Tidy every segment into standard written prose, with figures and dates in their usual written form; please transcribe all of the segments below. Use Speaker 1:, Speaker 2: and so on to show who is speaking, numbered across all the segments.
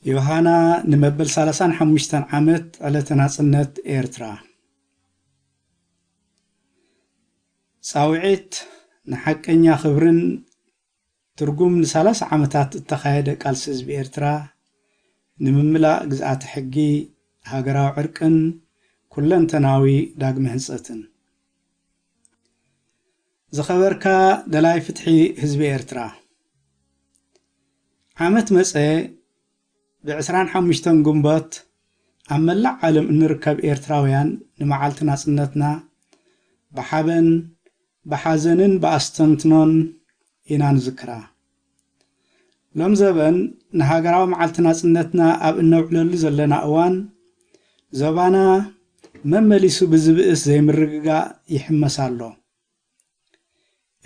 Speaker 1: ዮሃና ንመበል 35 ዓመት ዕለተ ናጽነት ኤርትራ ጻውዒት ንሐቀኛ ኽብርን ትርጉም ን30 ዓመታት እተኻየደ ቃልሲ ህዝቢ ኤርትራ ንምምላእ ግዝኣት ሕጊ ሃገራዊ ዕርቅን ኩለንተናዊ ዳግመ ህንጸትን ዝኸበርካ ደላይ ፍትሒ ህዝቢ ኤርትራ ዓመት መጽ ب25 ግንቦት ኣብ መላእ ዓለም እንርከብ ኤርትራውያን ንመዓልቲ ናጽነትና ብሓበን ብሓዘንን ብኣስተንትኖን ኢና ንዝክራ ሎም ዘበን ንሃገራዊ መዓልቲ ናጽነትና ኣብ እነውዕለሉ ዘለና እዋን ዘባና መመሊሱ ብዝብእስ ዘይምርግጋእ ይሕመሳሎ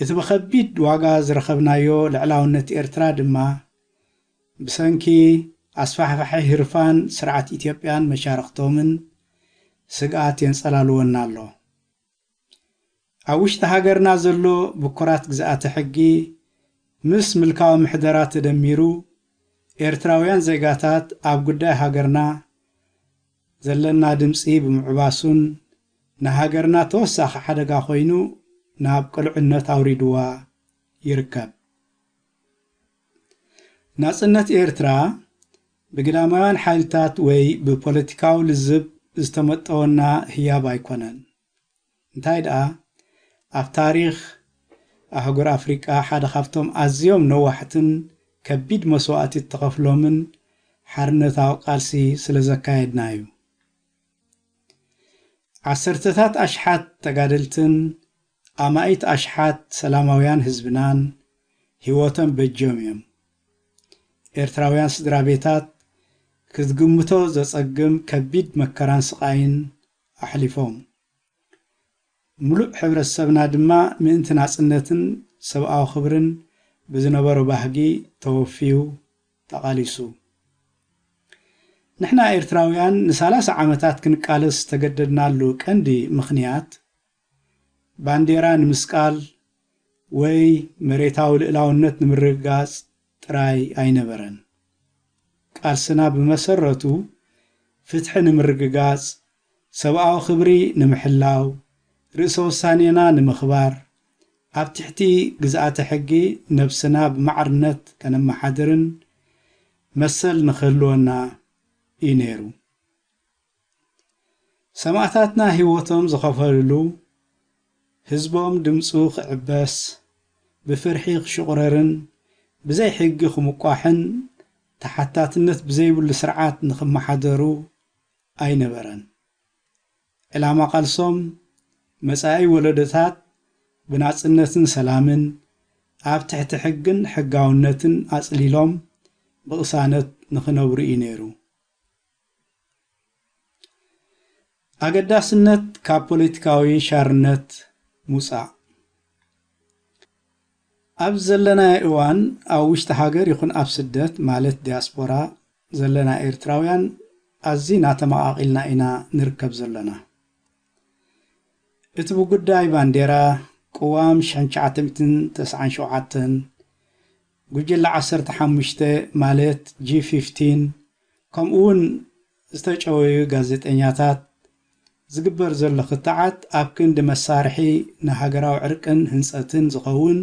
Speaker 1: እቲ ብኸቢድ ዋጋ ዝረኸብናዮ ልዕላውነት ኤርትራ ድማ ብሰንኪ ኣስፋሕፋሒ ህርፋን ስርዓት ኢትዮጵያን መሻርክቶምን ስግኣት የንጸላልወና ኣሎ ኣብ ውሽጢ ሃገርና ዘሎ ብኩራት ግዝኣት ሕጊ ምስ ምልካዊ ምሕደራት ተደሚሩ ኤርትራውያን ዜጋታት ኣብ ጉዳይ ሃገርና ዘለና ድምጺ ብምዕባሱን ንሃገርና ተወሳኺ ሓደጋ ኮይኑ ናብ ቅልዕነት ኣውሪድዋ ይርከብ ናጽነት ኤርትራ ብግዳማውያን ሓይልታት ወይ ብፖለቲካዊ ልዝብ ዝተመጠወና ህያብ ኣይኮነን እንታይ ደኣ ኣብ ታሪኽ ኣህጉር ኣፍሪቃ ሓደ ካብቶም ኣዝዮም ነዋሕትን ከቢድ መስዋዕቲ ተኸፍሎምን ሓርነታዊ ቃልሲ ስለ ዘካየድና እዩ ዓሰርተታት ኣሽሓት ተጋደልትን ኣማኢት ኣሽሓት ሰላማውያን ህዝብናን ህይወቶም በጅዮም እዮም ኤርትራውያን ስድራ ቤታት ክትግምቶ ዘጸግም ከቢድ መከራን ስቃይን ኣሕሊፎም ሙሉእ ሕብረተሰብና ድማ ምእንቲ ናጽነትን ሰብኣዊ ኽብርን ብዝነበሮ ባህጊ ተወፊዩ ተቓሊሱ ንሕና ኤርትራውያን ን30 ዓመታት ክንቃለስ ተገደድናሉ ቀንዲ ምኽንያት ባንዴራ ንምስቃል ወይ መሬታዊ ልዕላውነት ንምርግጋጽ ጥራይ ኣይነበረን ቃልስና ብመሰረቱ ፍትሒ ንምርግጋጽ ሰብኣዊ ኽብሪ ንምሕላው ርእሰ ውሳኔና ንምኽባር ኣብ ትሕቲ ግዝኣተ ሕጊ ነብስና ብማዕርነት ከነመሓድርን መሰል ንኽህልወና እዩ ነይሩ ሰማዕታትና ህይወቶም ዝኸፈልሉ ህዝቦም ድምፁ ክዕበስ ብፍርሒ ክሽቑረርን ብዘይ ሕጊ ክምቋሕን ተሓታትነት ብዘይብሉ ስርዓት ንኽመሓደሩ ኣይነበረን ዕላማ ቃልሶም መጻኢ ወለዶታት ብናጽነትን ሰላምን ኣብ ትሕቲ ሕግን ሕጋውነትን ኣጽሊሎም ብቕሳነት ንኽነብሩ እዩ ነይሩ ኣገዳስነት ካብ ፖለቲካዊ ሻርነት ሙጻእ ኣብ ዘለና እዋን ኣብ ውሽጢ ሃገር ይኹን ኣብ ስደት ማለት ዲያስፖራ ዘለና ኤርትራውያን ኣዝና ተመቓቒልና ኢና ንርከብ ዘለና እቲ ብጉዳይ ባንዴራ ቅዋም 1997 ጉጅለ 15 ማለት G15 ከምኡውን ዝተጨወዩ ጋዜጠኛታት ዝግበር ዘሎ ክትዓት ኣብ ክንዲ መሳርሒ ንሃገራዊ ዕርቅን ህንጸትን ዝኸውን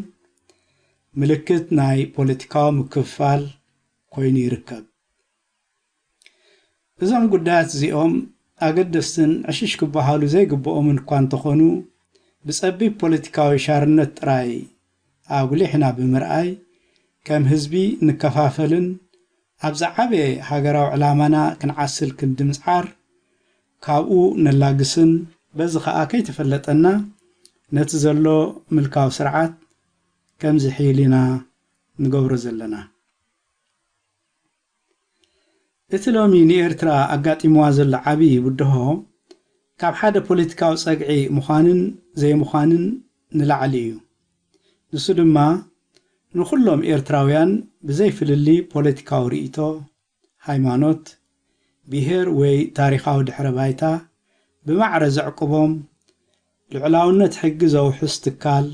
Speaker 1: ምልክት ናይ ፖለቲካዊ ምክፍፋል ኮይኑ ይርከብ እዞም ጉዳያት እዚኦም ኣገደስትን ዕሽሽ ክበሃሉ ዘይግብኦምን እኳ እንተኾኑ ብጸቢብ ፖለቲካዊ ሻርነት ጥራይ ኣጉሊሕና ብምርኣይ ከም ህዝቢ ንከፋፈልን ኣብ ዝዓበየ ሃገራዊ ዕላማና ክንዓስል ክንድምፅዓር ካብኡ ነላግስን በዚ ከዓ ከይተፈለጠና ነቲ ዘሎ ምልካዊ ስርዓት ከምዚ ሒሊና ንገብሮ ዘለና እቲ ሎሚ ንኤርትራ ኣጋጢምዋ ዘሎ ዓብዪ ውድሆ ካብ ሓደ ፖለቲካዊ ጸግዒ ምዃንን ዘይምዃንን ንላዕሊ እዩ ንሱ ድማ ንኹሎም ኤርትራውያን ብዘይፍልሊ ፖለቲካዊ ርእይቶ ሃይማኖት ብሄር ወይ ታሪኻዊ ድሕረ ባይታ ብማዕረ ዘዕቅቦም ልዕላውነት ሕጊ ዘውሕስ ትካል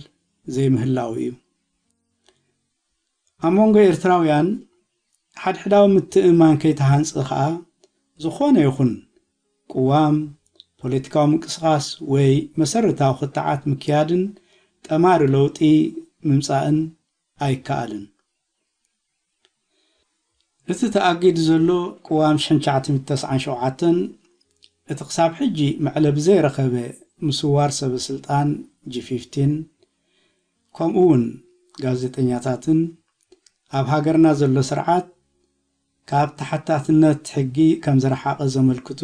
Speaker 1: ዘይምህላው እዩ ኣብ መንጎ ኤርትራውያን ሓድሕዳዊ ምትእማን ከይተሃንጽ ኸዓ ዝኾነ ይኹን ቅዋም ፖለቲካዊ ምንቅስቓስ ወይ መሰረታዊ ኽትዓት ምክያድን ጠማሪ ለውጢ ምምጻእን ኣይከኣልን። እቲ ተኣጊዱ ዘሎ ቅዋም 1997 እቲ ክሳብ ሕጂ መዕለብ ዘይረኸበ ምስዋር ሰበስልጣን G15 ከምኡውን ጋዜጠኛታትን ኣብ ሃገርና ዘሎ ስርዓት ካብ ተሓታትነት ሕጊ ከም ዝረሓቐ ዘመልክቱ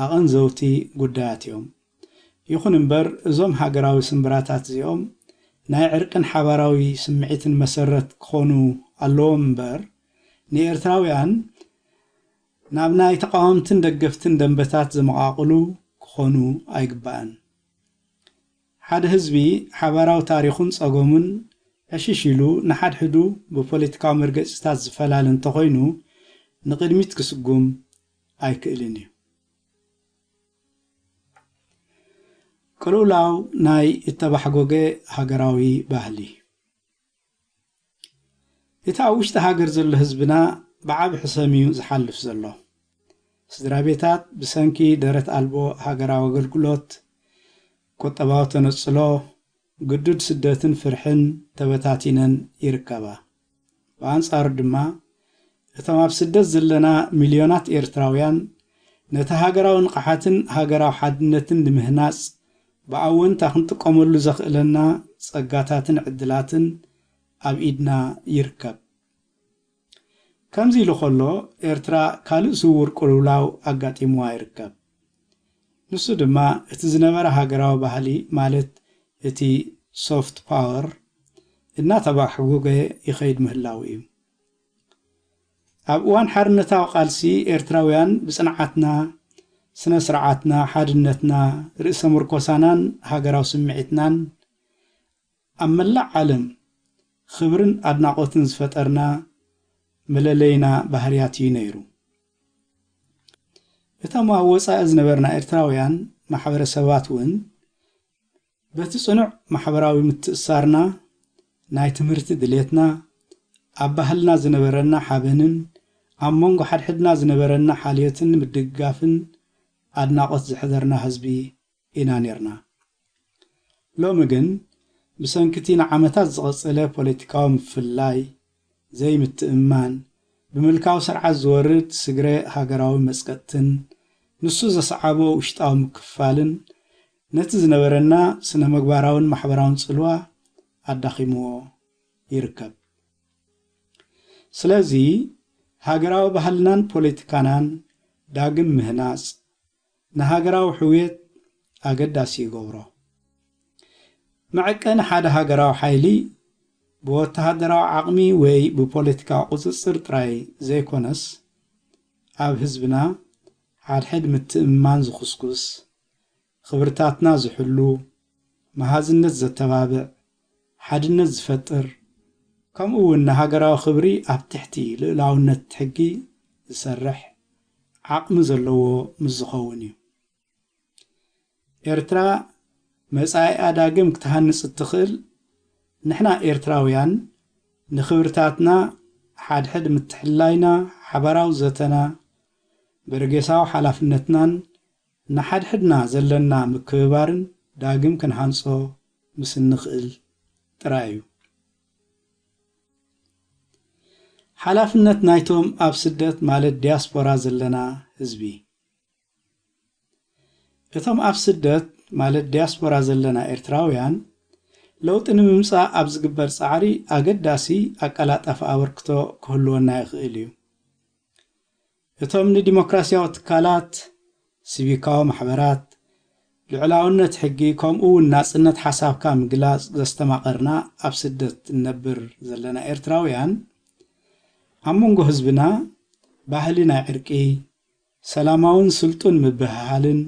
Speaker 1: ኣቐንዘውቲ ጉዳያት እዮም። ይኹን እምበር እዞም ሃገራዊ ስምብራታት እዚኦም ናይ ዕርቅን ሓባራዊ ስምዒትን መሰረት ክኾኑ ኣለዎም እምበር ንኤርትራውያን ናብ ናይ ተቃወምትን ደገፍትን ደንበታት ዝመቓቕሉ ክኾኑ ኣይግባእን። ሓደ ህዝቢ ሓባራዊ ታሪኹን ጸገሙን ዕሽሽሉ ንሓድሕዱ ብፖለቲካዊ መርገጽታት ዝፈላለ እንተኾይኑ ንቕድሚት ክስጉም ኣይክእልን እዩ። ቅልውላው ናይ እተባሕጎገ ሃገራዊ ባህሊ እቲ ኣብ ውሽጢ ሃገር ዘሎ ህዝብና ብዓብ ሕሰሚዩ ዝሓልፍ ዘሎ ስድራ ቤታት ብሰንኪ ደረት ኣልቦ ሃገራዊ ኣገልግሎት ቁጠባዊ ተነጽሎ ግዱድ ስደትን ፍርሕን ተበታቲነን ይርከባ። ብኣንጻሩ ድማ እቶም ኣብ ስደት ዘለና ሚልዮናት ኤርትራውያን ነቲ ሃገራዊ ንቕሓትን ሃገራዊ ሓድነትን ንምህናጽ ብኣወንታ ክንጥቀመሉ ዘኽእለና ጸጋታትን ዕድላትን ኣብ ኢድና ይርከብ። ከምዚ ኢሉ ኸሎ ኤርትራ ካልእ ስውር ቅልውላው ኣጋጢምዋ ይርከብ። ንሱ ድማ እቲ ዝነበረ ሃገራዊ ባህሊ ማለት እቲ ሶፍት ፓወር እናተባሕጎገ ይኸይድ ምህላው እዩ። ኣብ እዋን ሓርነታዊ ቃልሲ ኤርትራውያን ብጽንዓትና ስነ ስርዓትና ሓድነትና ርእሰ ምርኮሳናን ሃገራዊ ስምዒትናን ኣብ መላእ ዓለም ክብርን ኣድናቆትን ዝፈጠርና መለለይና ባህርያት እዩ ነይሩ። እቶም ኣብ ወጻኢ ዝነበርና ኤርትራውያን ማሕበረሰባት እውን በቲ ጽኑዕ ማሕበራዊ ምትእስሳርና ናይ ትምህርቲ ድሌትና ኣብ ባህልና ዝነበረና ሓበንን ኣብ መንጎ ሓድሕድና ዝነበረና ሓልዮትን ምድግጋፍን ኣድናቆት ዝሕደርና ህዝቢ ኢና ነርና። ሎሚ ግን ብሰንኪቲ ንዓመታት ዝቐጸለ ፖለቲካዊ ምፍላይ ዘይምትእማን ብምልካዊ ስርዓት ዝወርድ ስግረ ሃገራዊ መጽቀጥትን ንሱ ዘሰዓቦ ውሽጣዊ ምክፋልን ነቲ ዝነበረና ስነ ምግባራውን ማሕበራውን ጽልዋ ኣዳኺምዎ ይርከብ። ስለዚ ሃገራዊ ባህልናን ፖለቲካናን ዳግም ምህናጽ ንሃገራዊ ሕውየት ኣገዳሲ ይገብሮ። መዐቀኒ ሓደ ሃገራዊ ሓይሊ ብወተሃደራዊ ዓቕሚ ወይ ብፖለቲካዊ ቁጽጽር ጥራይ ዘይኮነስ ኣብ ህዝብና ሓድሕድ ምትእምማን ዝኹስኩስ ክብርታትና ዝሕሉ መሃዝነት ዘተባብዕ ሓድነት ዝፈጥር ከምኡ እውን ንሃገራዊ ክብሪ ኣብ ትሕቲ ልዕላውነት ሕጊ ዝሰርሕ ዓቕሚ ዘለዎ ምዝኸውን እዩ። ኤርትራ መጻኢኣ ዳግም ክትሃንጽ እትኽእል ንሕና ኤርትራውያን ንኽብርታትና ሓድሕድ ምትሕላይና ሓበራዊ ዘተና በርጌሳዊ ሓላፍነትናን ንሓድሕድና ዘለና ምክብባርን ዳግም ክንሃንጾ ምስ እንኽእል ጥራይ እዩ። ሓላፍነት ናይቶም ኣብ ስደት ማለት ዲያስፖራ ዘለና ህዝቢ እቶም ኣብ ስደት ማለት ዲያስፖራ ዘለና ኤርትራውያን ለውጢ ንምምጻእ ኣብ ዝግበር ጻዕሪ ኣገዳሲ ኣቀላጣፊ ኣበርክቶ ክህልወና ይኽእል እዩ። እቶም ንዲሞክራስያዊ ትካላት ሲቪካዊ ማሕበራት ልዕላውነት ሕጊ ከምኡ እውን ናጽነት ሓሳብካ ምግላጽ ዘስተማቐርና ኣብ ስደት እንነብር ዘለና ኤርትራውያን ኣብ መንጎ ህዝብና ባህሊ ናይ ዕርቂ ሰላማውን ስልጡን ምብህሃልን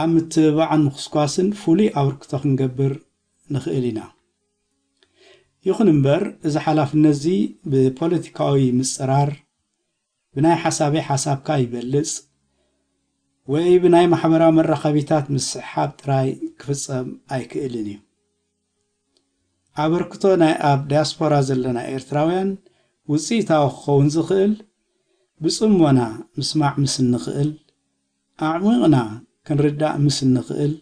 Speaker 1: ኣብ ምትብባዕን ምኽስኳስን ፍሉይ ኣበርክቶ ክንገብር ንኽእል ኢና። ይኹን እምበር እዚ ሓላፍነት እዚ ብፖለቲካዊ ምጽራር ብናይ ሓሳበይ ሓሳብካ ይበልጽ ወይ ብናይ ማሕበራዊ መራኸቢታት ምስሓብ ጥራይ ክፍጸም ኣይክእልን እዩ። ኣበርክቶ ናይ ኣብ ዲያስፖራ ዘለና ኤርትራውያን ውጽኢታዊ ክኸውን ዝኽእል ብጽሞና ምስማዕ ምስ ንኽእል ኣዕሚቕና ክንርዳእ ምስ ንኽእል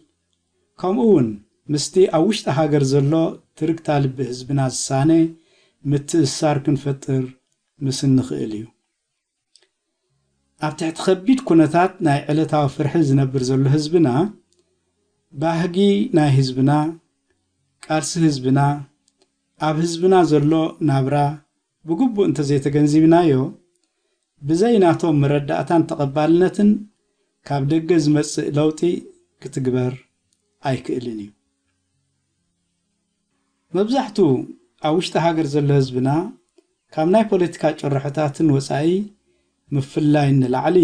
Speaker 1: ከምኡውን ምስቲ ኣብ ውሽጢ ሃገር ዘሎ ትርክታ ልቢ ህዝብና ዝሳነ ምትእስሳር ክንፈጥር ምስ ንኽእል እዩ ኣብ ትሕቲ ከቢድ ኩነታት ናይ ዕለታዊ ፍርሒ ዝነብር ዘሎ ህዝብና ባህጊ ናይ ህዝብና ቃልሲ ህዝብና ኣብ ህዝብና ዘሎ ናብራ ብግቡእ እንተዘይተገንዚብናዮ ብዘይ ናቶም መረዳእታን ተቐባልነትን ካብ ደገ ዝመጽእ ለውጢ ክትግበር ኣይክእልን እዩ መብዛሕትኡ ኣብ ውሽጢ ሃገር ዘሎ ህዝብና ካብ ናይ ፖለቲካ ጭርሕታትን ወጻኢ ምፍላይ ንላዕሊ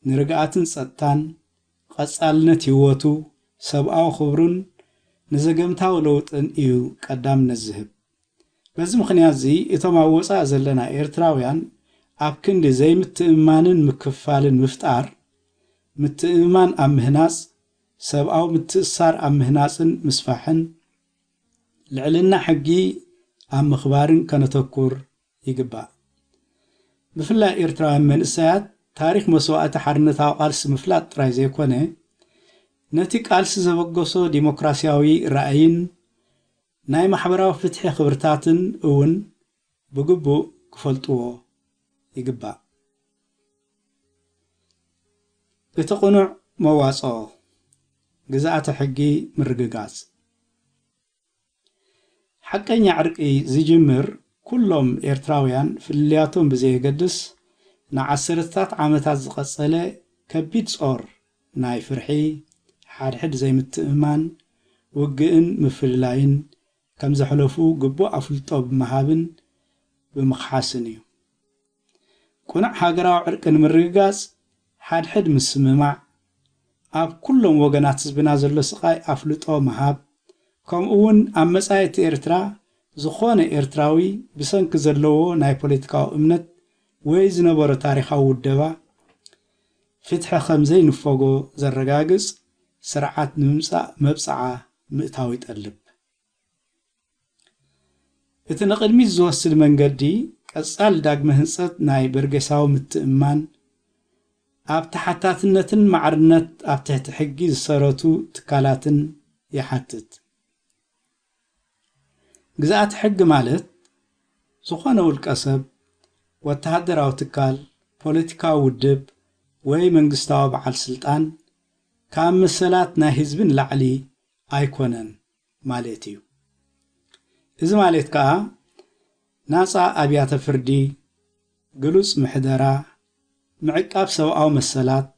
Speaker 1: ንርግኣትን ጸጥታን ቀጻልነት ህይወቱ ሰብኣዊ ክብሩን ንዘገምታዊ ለውጥን እዩ ቀዳምነት ዝህብ በዚ ምኽንያት እዚ እቶም ኣብ ወጻኢ ዘለና ኤርትራውያን ኣብ ክንዲ ዘይምትእማንን ምክፍፋልን ምፍጣር ምትእማን ኣብ ምህናጽ ሰብኣዊ ምትእሳር ኣብ ምህናጽን ምስፋሕን ልዕልና ሕጊ ኣብ ምኽባርን ከነተኩር ይግባእ ብፍላይ ኤርትራውያን መንእሰያት ታሪክ መስዋዕቲ ሓርነታዊ ቃልሲ ምፍላጥ ጥራይ ዘይኮነ ነቲ ቃልሲ ዘበገሶ ዲሞክራሲያዊ ራእይን ናይ ማሕበራዊ ፍትሒ ክብርታትን እውን ብግቡእ ክፈልጥዎ ይግባእ እቲ ቕኑዕ መዋጽኦ ግዛኣተ ሕጊ ምርግጋጽ ሓቀኛ ዕርቂ ዝጅምር ኩሎም ኤርትራውያን ፍልያቶም ብዘየገድስ ንዓሰርታት ዓመታት ዝቐጸለ ከቢድ ጾር ናይ ፍርሒ ሓድሕድ ዘይምትእማን ውግእን ምፍልላይን ከም ዘሕለፉ ግቡእ ኣፍልጦ ብምሃብን ብምኽሓስን እዩ ቁኑዕ ሃገራዊ ዕርቂ ንምርግጋጽ ሓድሕድ ምስምማዕ ኣብ ኩሎም ወገናት ህዝብና ዘሎ ስቓይ ኣፍልጦ ምሃብ ከምኡውን ኣብ መጻኢቲ ኤርትራ ዝኾነ ኤርትራዊ ብሰንኪ ዘለዎ ናይ ፖለቲካዊ እምነት ወይ ዝነበሮ ታሪኻዊ ውደባ ፍትሒ ከም ዘይንፈጎ ዘረጋግጽ ስርዓት ንምምጻእ መብጽዓ ምእታዊ ይጠልብ እቲ ንቕድሚት ዝወስድ መንገዲ ቀጻል ዳግመ ህንጸት ናይ በርጌሳዊ ምትእማን ኣብ ተሓታትነትን ማዕርነት ኣብ ትሕቲ ሕጊ ዝሰረቱ ትካላትን ይሓትት ግዛኣት ሕጊ ማለት ዝኾነ ውልቀ ሰብ ወተሃደራዊ ትካል ፖለቲካዊ ውድብ ወይ መንግስታዊ በዓል ስልጣን ካብ መሰላት ናይ ህዝብን ላዕሊ ኣይኮነን ማለት እዩ እዚ ማለት ከዓ ናፃ ኣብያተ ፍርዲ ግሉጽ ምሕደራ ምዕቃብ ሰብኣዊ መሰላት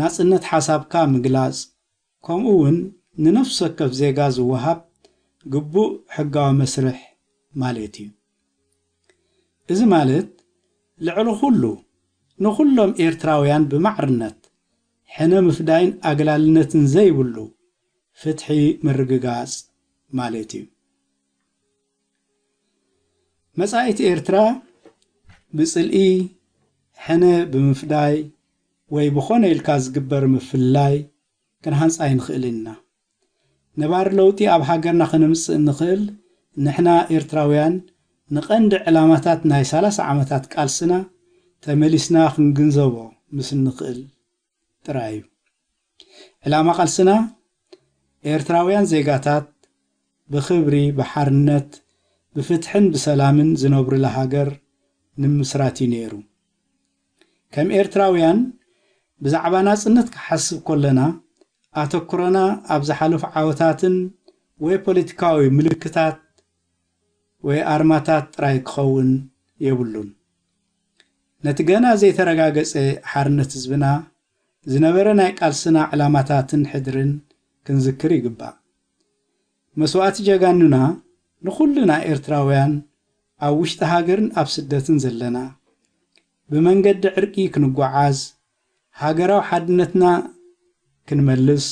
Speaker 1: ናጽነት ሓሳብካ ምግላጽ ከምኡውን ንነፍሲ ወከፍ ዜጋ ዝወሃብ ግቡእ ሕጋዊ መስርሕ ማለት እዩ እዚ ማለት ልዕሊ ኩሉ ንኩሎም ኤርትራውያን ብማዕርነት ሕነ ምፍዳይን ኣገላልነትን ዘይብሉ ፍትሒ ምርግጋጽ ማለት እዩ መጻኢቲ ኤርትራ ብጽልኢ ሕነ ብምፍዳይ ወይ ብኾነ ኢልካ ዝግበር ምፍላይ ክንሃንጻ ይንኽእል ኢና ነባር ለውጢ ኣብ ሃገርና ክነምጽእ ንኽእል ንሕና ኤርትራውያን ንቐንዲ ዕላማታት ናይ 30 ዓመታት ቃልስና ተመሊስና ክንግንዘቦ ምስ ንኽእል ጥራይ እዩ ዕላማ ቃልስና ኤርትራውያን ዜጋታት ብኽብሪ ብሓርነት ብፍትሕን ብሰላምን ዝነብሩላ ሃገር ንምስራት ነይሩ ከም ኤርትራውያን ብዛዕባ ናጽነት ክሓስብ ኮለና ኣተኩረና ኣብ ዝሓለፉ ዓወታትን ወይ ፖለቲካዊ ምልክታት ወይ ኣርማታት ጥራይ ክኸውን የብሉን ነቲ ገና ዘይተረጋገጸ ሓርነት ህዝብና ዝነበረ ናይ ቃልስና ዕላማታትን ሕድርን ክንዝክር ይግባእ መስዋዕቲ ጀጋኑና ንኹሉና ኤርትራውያን ኣብ ውሽጢ ሃገርን ኣብ ስደትን ዘለና ብመንገዲ ዕርቂ ክንጓዓዝ ሃገራዊ ሓድነትና ክንመልስ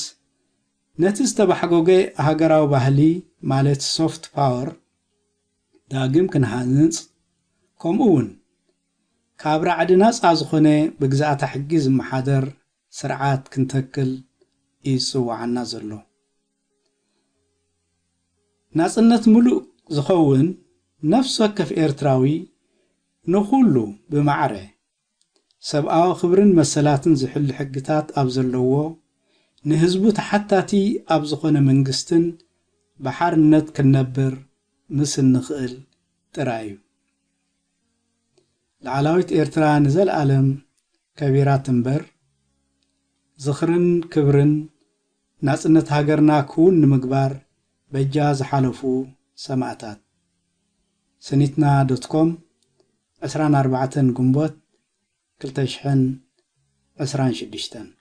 Speaker 1: ነቲ ዝተባሕጎገ ሃገራዊ ባህሊ ማለት ሶፍት ፓወር ዳግም ክንሃንጽ ከምኡውን ካብ ራዕዲ ናጻ ዝኾነ ብግዛኣታ ሕጊ ዝመሓደር ስርዓት ክንተክል ይጽዋዓና ዘሎ ናጽነት ሙሉእ ዝኸውን ነፍሲ ወከፍ ኤርትራዊ ንኹሉ ብማዕረ ሰብኣዊ ክብርን መሰላትን ዝሕሉ ሕግታት ኣብ ዘለዎ ንህዝቡ ተሓታቲ ኣብ ዝኾነ መንግስትን ብሓርነት ክነብር ምስ እንኽእል ጥራይ እዩ። ላዕላዊት ኤርትራ ንዘለዓለም ከቢራት እምበር ዝኽርን ክብርን ናጽነት ሃገርና ክውን ንምግባር በጃ ዝሓለፉ ሰማዕታት ሰኒትና.com 24 ግንቦት 2026